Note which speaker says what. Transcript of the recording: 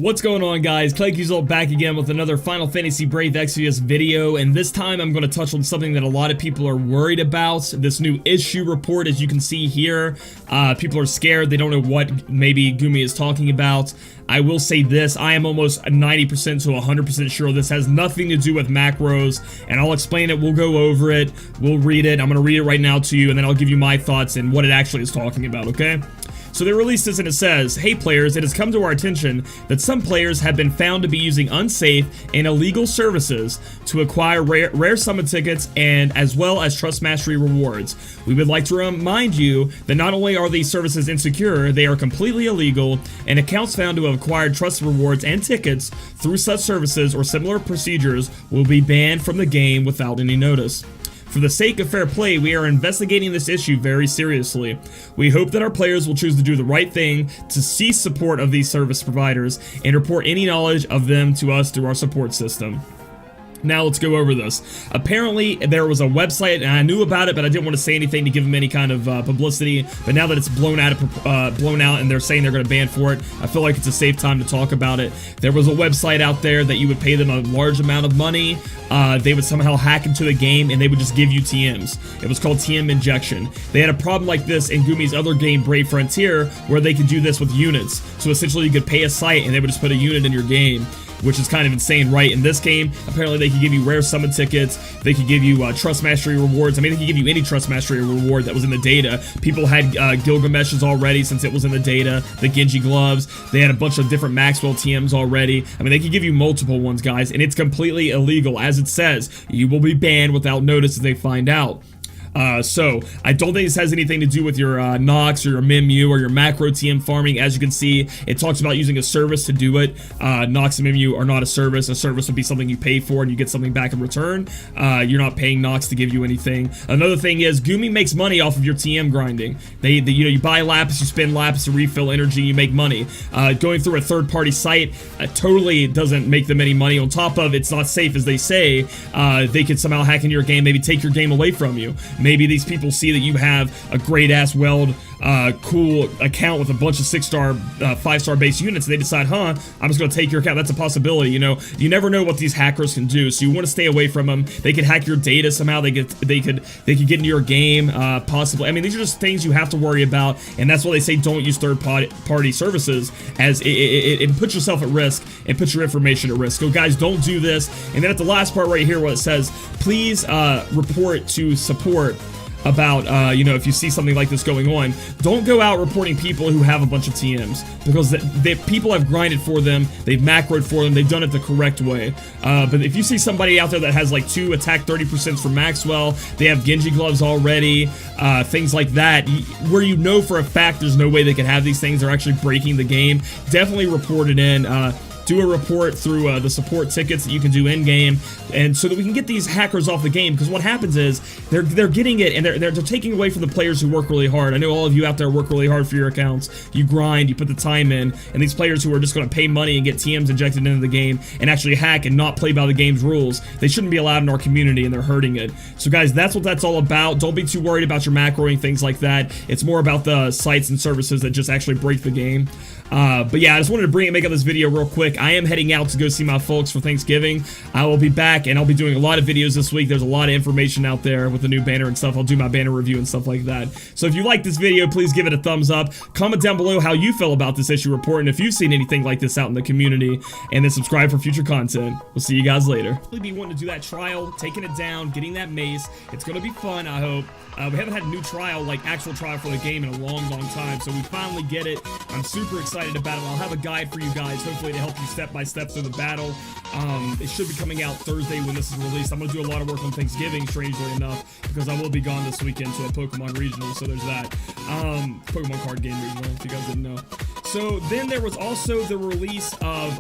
Speaker 1: What's going on, guys? Claykeysult back again with another Final Fantasy Brave Exvius video, and this time I'm going to touch on something that a lot of people are worried about. This new issue report, as you can see here. People are scared. They don't know what maybe Gumi is talking about. I will say this, I am almost 90% to 100% sure this has nothing to do with macros, and I'll explain it. We'll go over it. We'll read it. I'm going to read it right now to you, and then I'll give you my thoughts and what it actually is talking about, okay? So they released this and it says, "Hey players, it has come to our attention that some players have been found to be using unsafe and illegal services to acquire rare summon tickets and as well as Trust Mastery rewards. We would like to remind you that not only are these services insecure, they are completely illegal, and accounts found to have acquired trust rewards and tickets through such services or similar procedures will be banned from the game without any notice. For the sake of fair play, we are investigating this issue very seriously. We hope that our players will choose to do the right thing to cease support of these service providers and report any knowledge of them to us through our support system." Now let's go over this. Apparently there was a website, and I knew about it, but I didn't want to say anything to give them any kind of publicity. But now that it's blown out, and they're saying they're going to ban for it, I feel like it's a safe time to talk about it. There was a website out there that you would pay them a large amount of money. They would somehow hack into the game, and they would just give you TMs. It was called TM Injection. They had a problem like this in Gumi's other game, Brave Frontier, where they could do this with units. So essentially you could pay a site, and they would just put a unit in your game, which is kind of insane, right? In this game, apparently they could give you rare summon tickets, they could give you Trust Mastery rewards. I mean, they could give you any Trust Mastery reward that was in the data. People had Gilgamesh's already since it was in the data, the Genji gloves, they had a bunch of different Maxwell TMs already. I mean, they could give you multiple ones, guys, and it's completely illegal. As it says, you will be banned without notice as they find out. So I don't think this has anything to do with your Nox or your Mimu or your macro TM farming. As you can see, it talks about using a service to do it. Nox and Mimu are not a service. A service would be something you pay for and you get something back in return. You're not paying Nox to give you anything. Another thing is Gumi makes money off of your TM grinding. You know, you buy lapis, you spend lapis to refill energy, you make money. Going through a third-party site totally doesn't make them any money. On top of it's not safe, as they say. They could somehow hack into your game, maybe take your game away from you. Maybe these people see that you have a great-ass weld, cool account with a bunch of 6-star, 5-star base units, and they decide, I'm just going to take your account. That's a possibility, you know. You never know what these hackers can do, so you want to stay away from them. They could hack your data somehow. They could get into your game, possibly. I mean, these are just things you have to worry about, and that's why they say don't use third-party services, as it puts yourself at risk and puts your information at risk. So, guys, don't do this. And then at the last part right here, where it says, please report to support about, you know, if you see something like this going on. Don't go out reporting people who have a bunch of TMs, because people have grinded for them, they've macroed for them, they've done it the correct way. But if you see somebody out there that has like 2 attack 30% for Maxwell, they have Genji gloves already, things like that, where you know for a fact there's no way they can have these things, they're actually breaking the game, definitely report it in. Do a report through the support tickets that you can do in-game, and so that we can get these hackers off the game, because what happens is they're getting it, and they're taking away from the players who work really hard. I know all of you out there work really hard for your accounts. You grind, you put the time in, and these players who are just going to pay money and get TMs injected into the game and actually hack and not play by the game's rules, they shouldn't be allowed in our community, and they're hurting it. So guys, that's what that's all about. Don't be too worried about your macroing, things like that. It's more about the sites and services that just actually break the game. But yeah, I just wanted to make up this video real quick. I am heading out to go see my folks for Thanksgiving. I will be back, and I'll be doing a lot of videos this week. There's a lot of information out there with the new banner and stuff. I'll do my banner review and stuff like that. So if you like this video, please give it a thumbs up. Comment down below how you feel about this issue report, and if you've seen anything like this out in the community, and then subscribe for future content. We'll see you guys later. We'll be wanting to do that trial, taking it down, getting that mace. It's going to be fun, I hope. We haven't had a new trial, like actual trial for the game, in a long time, so we finally get it. I'm super excited about it. I'll have a guide for you guys, hopefully to help you step by step through the battle. It should be coming out Thursday when this is released. I'm going to do a lot of work on Thanksgiving, strangely enough, because I will be gone this weekend to a Pokemon regional, so there's that. Pokemon card game regional, if you guys didn't know. So then there was also the release of